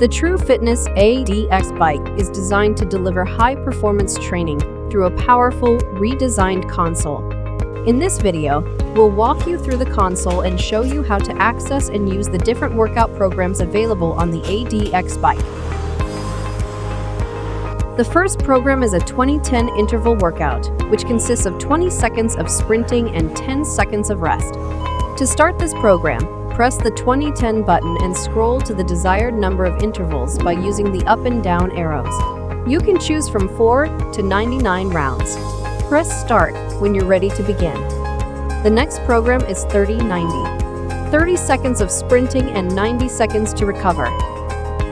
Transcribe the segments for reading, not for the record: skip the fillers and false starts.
The TRUE Fitness ADX Bike is designed to deliver high-performance training through a powerful, redesigned console. In this video, we'll walk you through the console and show you how to access and use the different workout programs available on the ADX Bike. The first program is a 20-10 interval workout, which consists of 20 seconds of sprinting and 10 seconds of rest. To start this program, press the 20-10 button and scroll to the desired number of intervals by using the up and down arrows. You can choose from 4 to 99 rounds. Press Start when you're ready to begin. The next program is 30-90. 30 seconds of sprinting and 90 seconds to recover.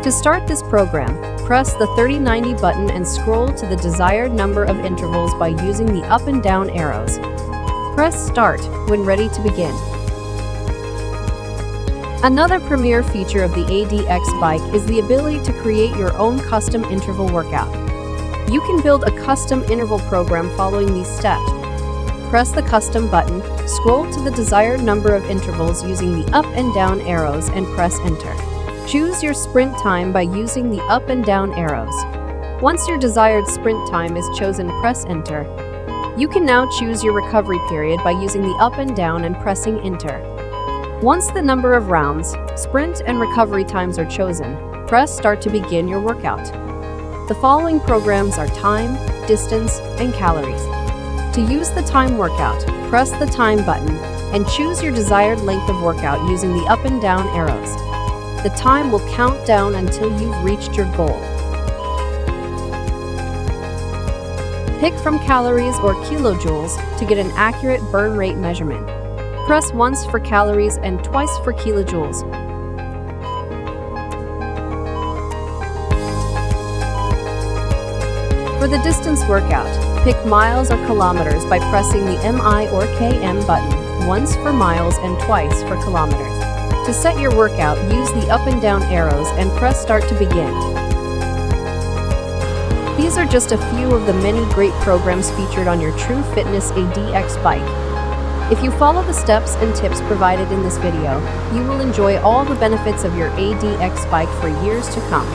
To start this program, press the 30-90 button and scroll to the desired number of intervals by using the up and down arrows. Press Start when ready to begin. Another premier feature of the ADX Bike is the ability to create your own custom interval workout. You can build a custom interval program following these steps. Press the Custom button, scroll to the desired number of intervals using the up and down arrows and press Enter. Choose your sprint time by using the up and down arrows. Once your desired sprint time is chosen, press Enter. You can now choose your recovery period by using the up and down and pressing Enter. Once the number of rounds, sprint and recovery times are chosen, press Start to begin your workout. The following programs are time, distance, and calories. To use the time workout, press the Time button and choose your desired length of workout using the up and down arrows. The time will count down until you've reached your goal. Pick from calories or kilojoules to get an accurate burn rate measurement. Press once for calories and twice for kilojoules. For the distance workout, pick miles or kilometers by pressing the MI or KM button, once for miles and twice for kilometers. To set your workout, use the up and down arrows and press Start to begin. These are just a few of the many great programs featured on your TRUE Fitness ADX Bike. If you follow the steps and tips provided in this video, you will enjoy all the benefits of your ADX Bike for years to come.